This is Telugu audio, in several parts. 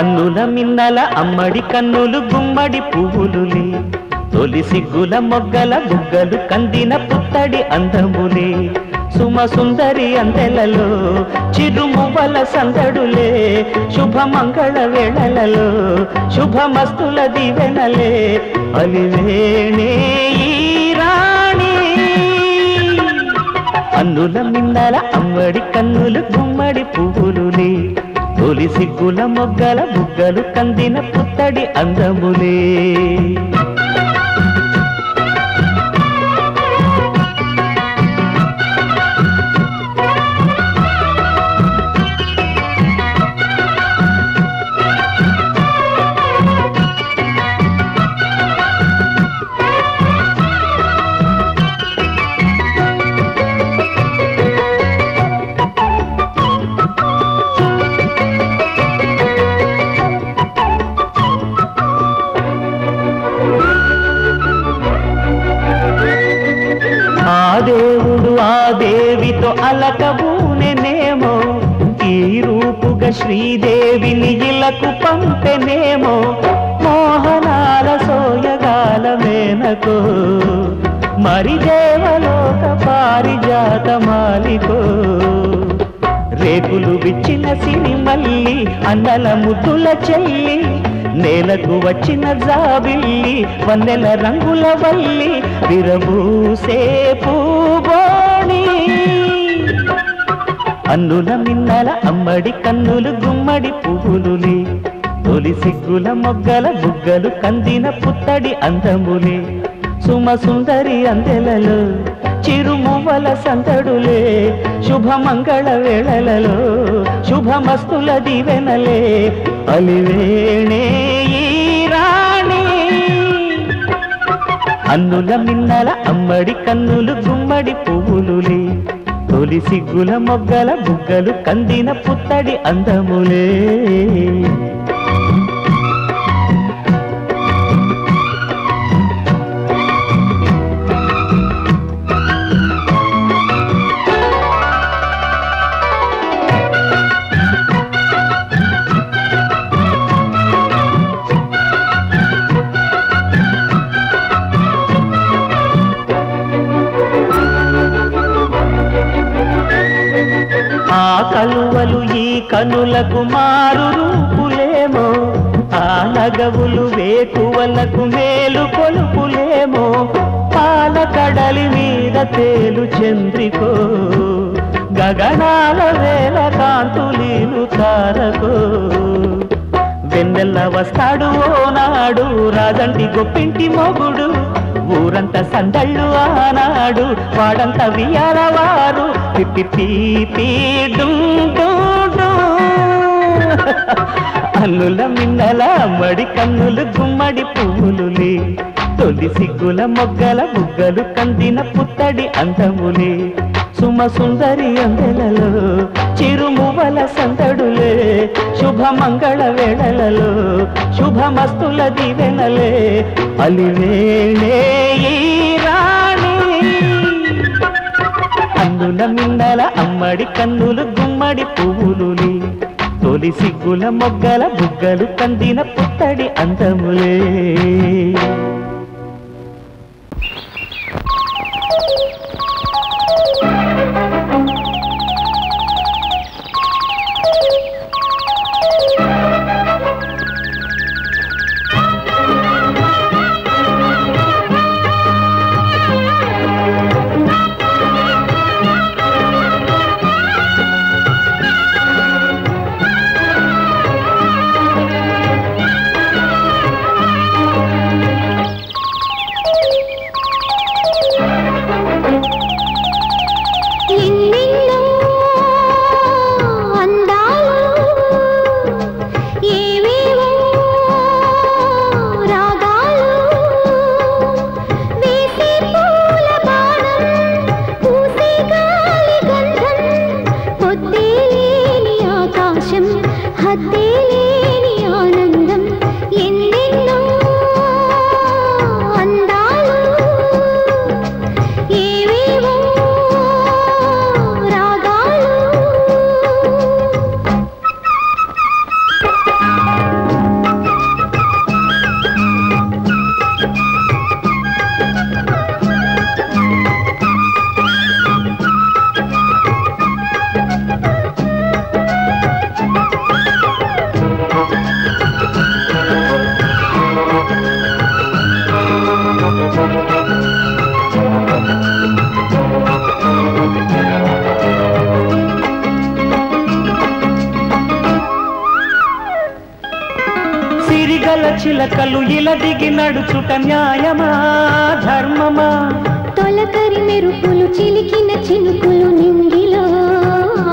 అన్నుల మిన్నల అమ్మడి కన్నులు గుమ్మడి పువ్వులులే తొలి సిగ్గుల మొగ్గల బుగ్గలు కందిన పుత్తడి అందములే సుమ సుందరి అందెలలో చిరుమువ్వల సందడులే శుభమంగళ వేళలలో శుభమస్తుల దీవెనలే అలివేణే ఈ రాణి అన్నుల మిన్నల అమ్మడి కన్నులు గుమ్మడి పువ్వులులే తొలి సిగ్గుల మొగ్గల బుగ్గలు కందిన పుత్తడి అందములే దేవుడు ఆ దేవితో అలకబూనెనేమో ఈ రూపుగా శ్రీదేవిని ఇలకు పంపెనేమో మోహనాల సోయగాల మేనకో మరి దేవలోక పారిజాత మాలికో రేకులు విచ్చిన సిరిమల్లి అన్నల ముద్దుల చెల్లి నేలకు వచ్చిన జాబిల్లి వన్నెల రంగుల వల్లి విరబూసే పూబోణి అన్నుల మిన్నల అమ్మడి కన్నులు గుమ్మడి పువ్వులులే తొలి సిగ్గుల మొగ్గల బుగ్గలు కందిన పుత్తడి అందములే సుమ సుందరి అందెలలో చిరుమువ్వల సందడులే శుభమంగళ వేళలలో శుభమస్తుల దీవెనలే అలివేణే ఈ రాణి అన్నుల మిన్నల అమ్మడి కన్నులు గుమ్మడి పువ్వులులే తొలి సిగ్గుల మొగ్గల బుగ్గలు కందిన పుత్తడి అందములే కలువలు ఈ కనులకు మారు రూపులేమో ఆ నగవులు వేకువలకు మేలు కొలుపులేమో పాల కడలి మీద తేలు చంద్రికో గగనాల వేల కాంతులీలు తారకో వెన్నెల్ల వస్తాడు ఓనాడు రాజంటి గొప్పింటి మొగుడు ఊరంతా సందళ్ళు ఆనాడు వాడంతా వియాలవారు అన్నుల మిన్నల అమ్మడి కన్నులు గుమ్మడి పువ్వులులే తొలి సిగ్గుల మొగ్గల బుగ్గలు కందిన పుత్తడి అందములే సుమ సుందరి అందెలలో చిరుమువ్వల సందడులే శుభమంగళ వేళలలో శుభమస్తుల దీవెనలే అలివేణే ఈ రాణి అన్నుల మిన్నల అమ్మడి కన్నులు గుమ్మడి పువ్వులులే తొలి సిగ్గుల మొగ్గల బుగ్గలు కందిన పుత్తడి అందములే గల చిలకలు ఇలా దిగి నడుచుట న్యాయమా ధర్మమా తొలకరి మెరుపులు చిలికిన చినుకులు నింగిలో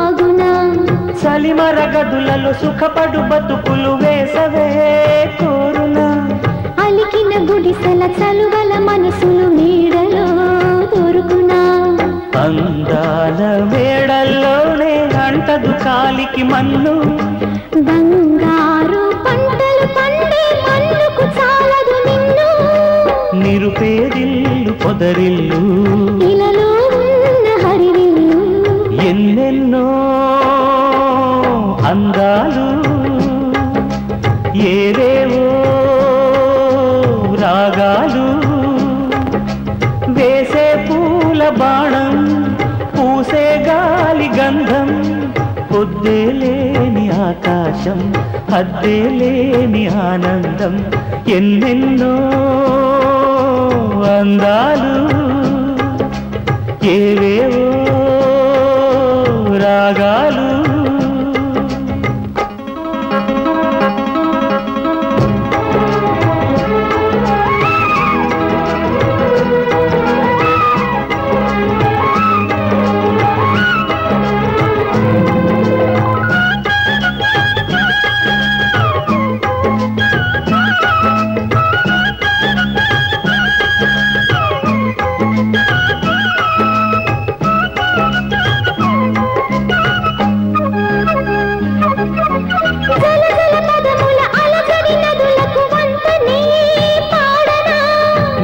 ఆగునా చలిమర గదులలో సుఖపడు బతుకులు వేసవే కోరునా అలికిన గుడిసెల చలువల మనసులు నీడలో దొరుకునా అందాల మేడల్లోనే అంటదు కాలికి మన్ను బంగారు పంటలు పండే మన్నుకు చాలదు నిన్ను నిరుపేదిల్లు పొదరిల్లు ఇలలో ఉన్న హరివిల్లు ఎన్నెన్నో అందాలు ఏవేవో రాగాలు వేసే పూల బాణం పూసే గాలి గంధం పొద్దేలేని ఆకాశం హద్దేలేని ఆనందం ఎన్నెన్నో అందాలు ఏవేవో రాగాలు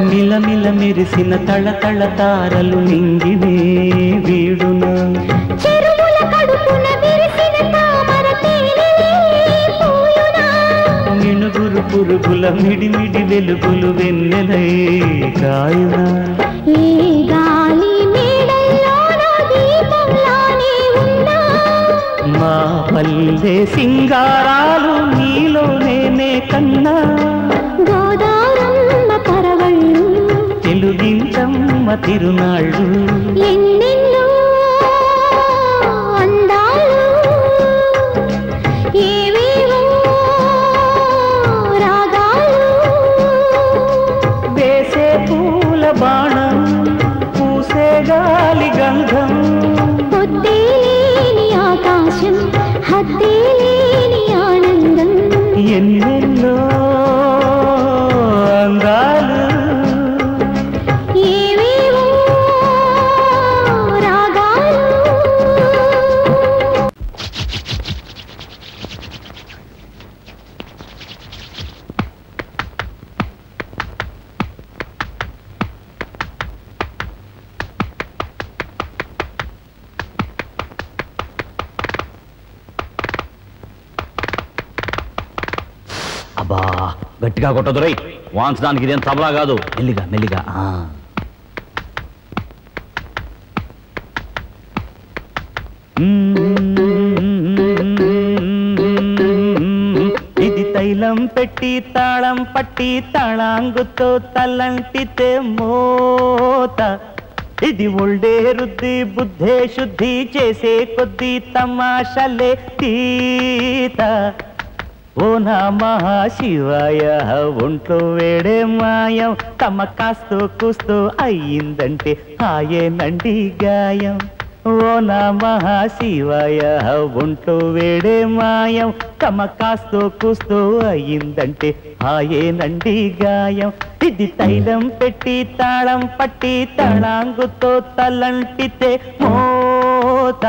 మిలమిల మెరిసిన తళతళ తారలు నింగినే వీడునా చెరువుల కడుపున విరిసిన తామర తేనెలే పూయునా మినుగురు పురుగుల మిడిమిడి వెలుగులు వెన్నెలై కాయునా ఏ గాలి మేడల్లోనో దీపంలానే ఉన్నా మా పల్లె సింగారాలు నీలో నేనే కన్నా గోదారమ్మ పరవళ్ళు తెలుగించమ్మ తిరునాళ్ళు ఎన్నెన్నో అందాలు ఏవేవో రాగాలు వేసే పూల బాణం పూసే గాలి గంధం పొద్దేలేని ఆకాశం హద్దేలేని ఆనందం ఎన్నెన్నో అందాలు ఏవేవో రాగాలు అబ్బా గట్టిగా కొట్టదురై వాంచడానికి ఇదేం తబలా కాదు మెల్లిగా మెల్లిగా ఇది తైలం పెట్టి తాళం పట్టి తాళాంగుతో తలంటితే మోత ఇది ఒళ్ళే రుద్ది బుద్ధే శుద్ధి చేసే కొద్ది తమాషలే తీత ఓ నమః శివాయ ఒంట్లో వేడే మాయం తమ కాస్తో కూస్తో అయ్యిందంటే హాయేనండి గాయం ఓ నమః శివాయ ఒంట్లో వేడే మాయం తమ కాస్తో కూస్తో అయ్యిందంటే హాయేనండి గాయం ఇది తైలం పెట్టి తాళం పట్టి తాళాంగుతో తలంటితే మోత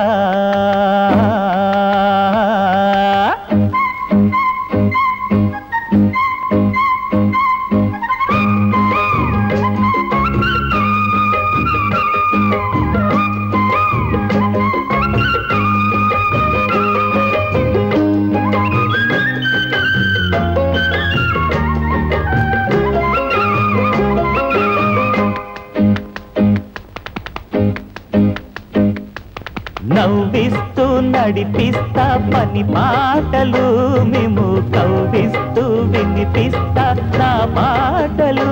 నవ్విస్తూ నడిపిస్తా పని పాటలు మేము కవ్విస్తూ వినిపిస్తా నా మాటలు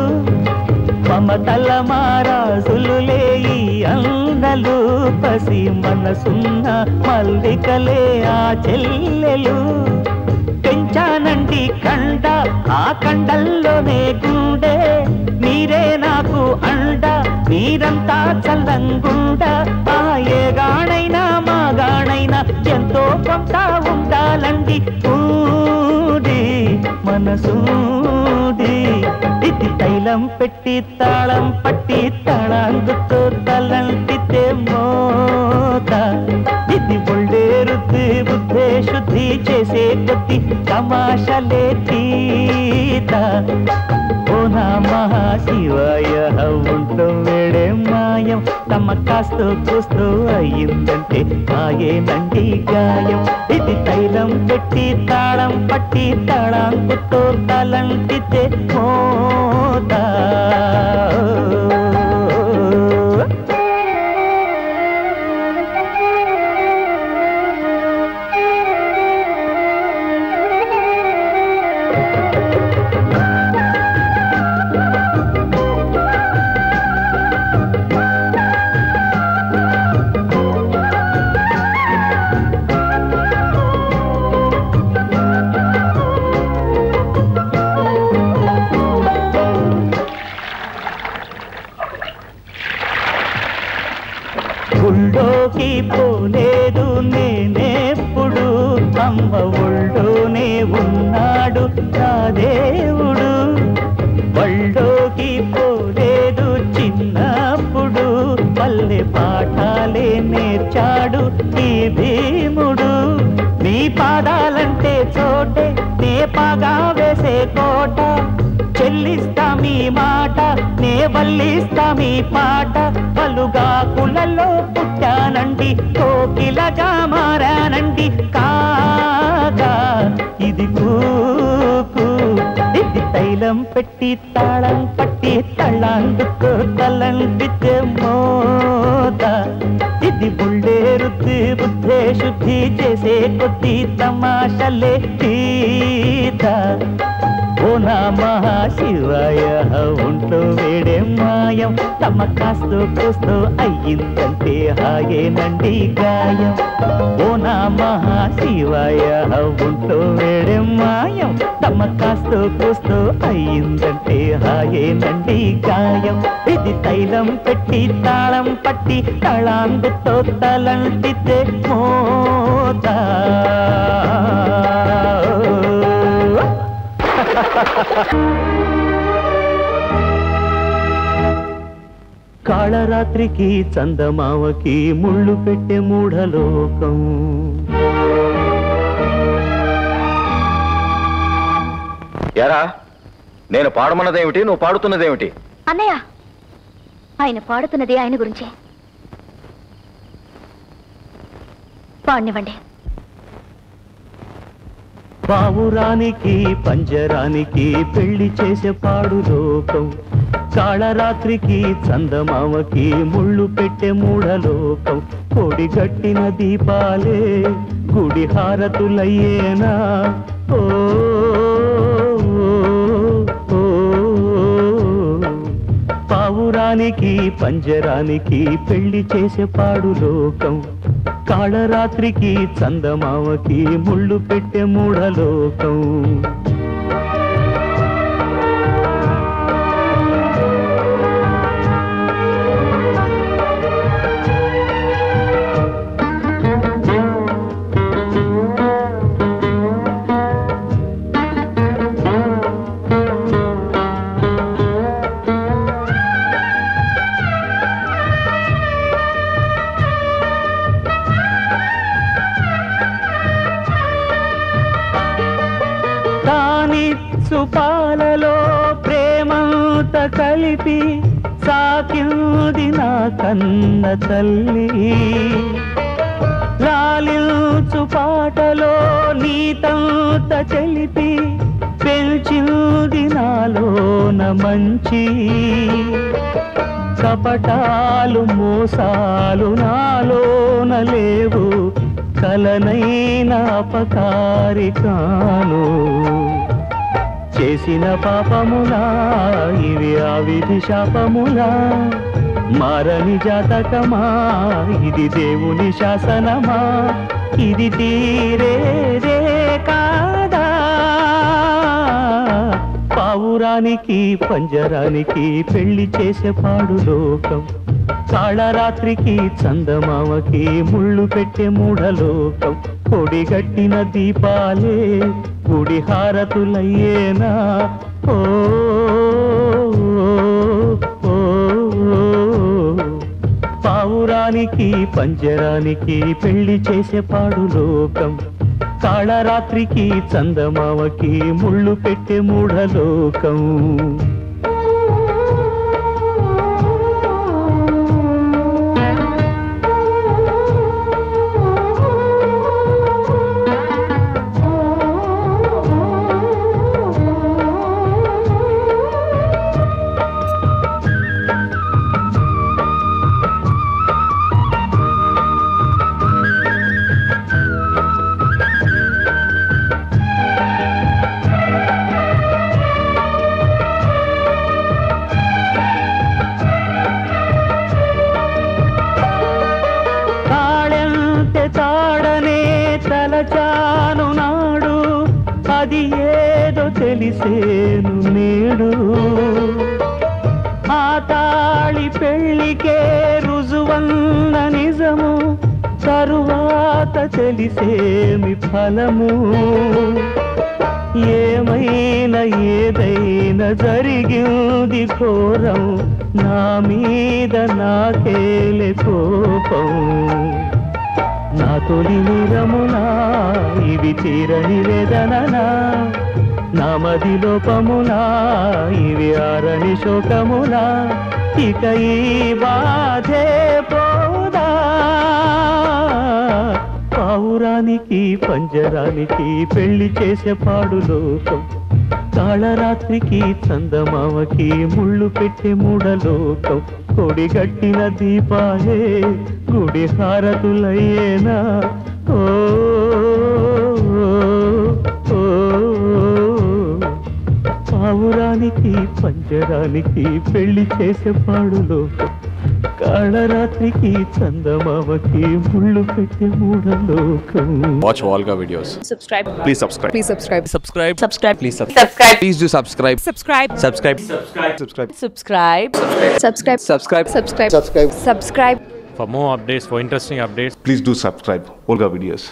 మమతల మారాజులులే ఈ అందలు పసి మనసున్న మల్లికలే ఆ చెల్లెలు పెంచా కట్టానండి కండ ఆ కండల్లోనే గుండె మీరే నాకు అండ మీరంతా చల్లంగుండ ఆ ఏగాడైనా మాగాడైనా ఎంతో కొంత ఉండాలండి ఊది మనసూది ఇది తైలం పెట్టి తాళం పట్టి తాళంగుతో తలంటితే మోత ఇది ఒళ్ళేరుద్ది బుద్ధే శుద్ధి చేసే కొద్ది తమాషలే తీత ఓ నమః శివాయ ఉంటూ వేడే మాయం తమ కాస్తో కూస్తూ అయ్యిందంటే ఆయేనండి గాయం ఇది తైలం పెట్టి తాళం పట్టి తాళంకుతో తలంటితే మోత గుళ్ళోకి పోలేదు నేనెప్పుడు అమ్మ ఒళ్ళోనే ఉన్నాడు నా దేవుడు ఒళ్ళోకి పోలేదు చిన్నప్పుడు పల్లె పాఠాలే నేర్చాడు ఈ భీముడు నీ పాదాలంటే చోటే నే పాగా వేసే కోట చెల్లిస్తా మీ మాట నే వల్లిస్తా మీ పాట పలుగా కులలో పుట్టానండి కోకిలగా మారానండి కాగా ఇది కూకు ఇది తైలం పెట్టి తాళం పట్టి తళ్ళందుకు తలంటితే మోత ఇది బుళ్ళేరుద్ది బుద్ధే శుద్ధి చేసే కొద్ది తమాషలే తీత ఓ నమః శివాయ ఉంటూ వేడే మాయం తమ కాస్తో కూస్తూ అయ్యిందంటే హాయేనండి గాయం ఓ నమః శివాయ ఉంటూ వేడే మాయం తమ కాస్తో కూస్తూ అయ్యిందంటే హాయేనండి గాయం ఇది తైలం పెట్టి తాళం పట్టి తళాంగుతో తలంటితే మోత కాళరాత్రికి చందమావకి ముళ్ళు పెట్టే మూఢలోకం ఎరా నేను పాడమన్నదేమిటి నువ్వు పాడుతున్నదేమిటి అన్నయ్య ఆయన పాడుతున్నది ఆయన గురించే పాడినివ్వండి పావురానికి పంజరానికి పెళ్లి చేసే పాడు లోకం కాళరాత్రికి చందమావకి ముళ్ళు పెట్టే మూఢలోకం కొడిగట్టిన దీపాలే గుడి హారతులయ్యేనా ఓ పావురానికి పంజరానికి పెళ్లి చేసే పాడు లోకం కాళరాత్రికి చందమావకి ముళ్ళు పెట్టే మూఢలోకం పాలలో ప్రేమంత కలిపి సాకింది నా కన్న తల్లి లాలించు పాటలో నీతంత చెలిపి పెంచింది నాలోన మంచి కపటాలు మోసాలు నాలోన లేవు కలనైన అపకారి కాను చేసిన పాపములా ఇవి ఆ విధి శాపములా మారని జాతకమా ఇది దేవుని శాసనమా ఇది తీరేదే కాదా పావురానికి పంజరానికి పెళ్లి చేసే పాడు లోకం, కాళరాత్రికి చందమామకి ముళ్ళు పెట్టే మూఢలోకం. కొడిగట్టిన దీపాలే గుడి హారతులయ్యేనా? ఓ పావురానికి పంజరానికి పెళ్లి చేసే పాడు లోకం, కాళరాత్రికి చందమామకి ముళ్ళు పెట్టే మూఢలోకం. తలచాను నాడు అది ఏదో తెలిసేను నేడు, ఆ తాళి పెళ్లికే రుజువన్న నిజము తరువాత తెలిసేమి ఫలము. ఏమైనా ఏదైనా జరిగింది ఘోరం, నా మీద నాకేలే కోపం. నా తొలి నిరమునా ఇవి తీరని వేదననా, నా మది లోపమునా ఇవి ఆరని శోకమునా, ఇక ఈ బాధే పోదా. పావురానికి పంజరానికి పెళ్లి చేసే పాడు లోకం, కాళరాత్రికి చందమామకి ముళ్ళు పెట్టే మూఢలోకం. కొడిగట్టిన దీపాలే గుడి హారతులయ్యేనా? ఓ పావురానికి పంజరానికి పెళ్లి చేసే పాడు లోకం, కాళరాత్రికి చందమామకి ముళ్ళు పెట్టే మూఢలోకం. Watch Volga videos. Subscribe. Please subscribe. Please subscribe. Subscribe. Subscribe. Please subscribe. Subscribe. Please do subscribe. Subscribe. Subscribe. Subscribe. Subscribe. Subscribe. Subscribe. Subscribe. Subscribe. Subscribe. For more updates, for interesting updates, Please do subscribe Volga videos.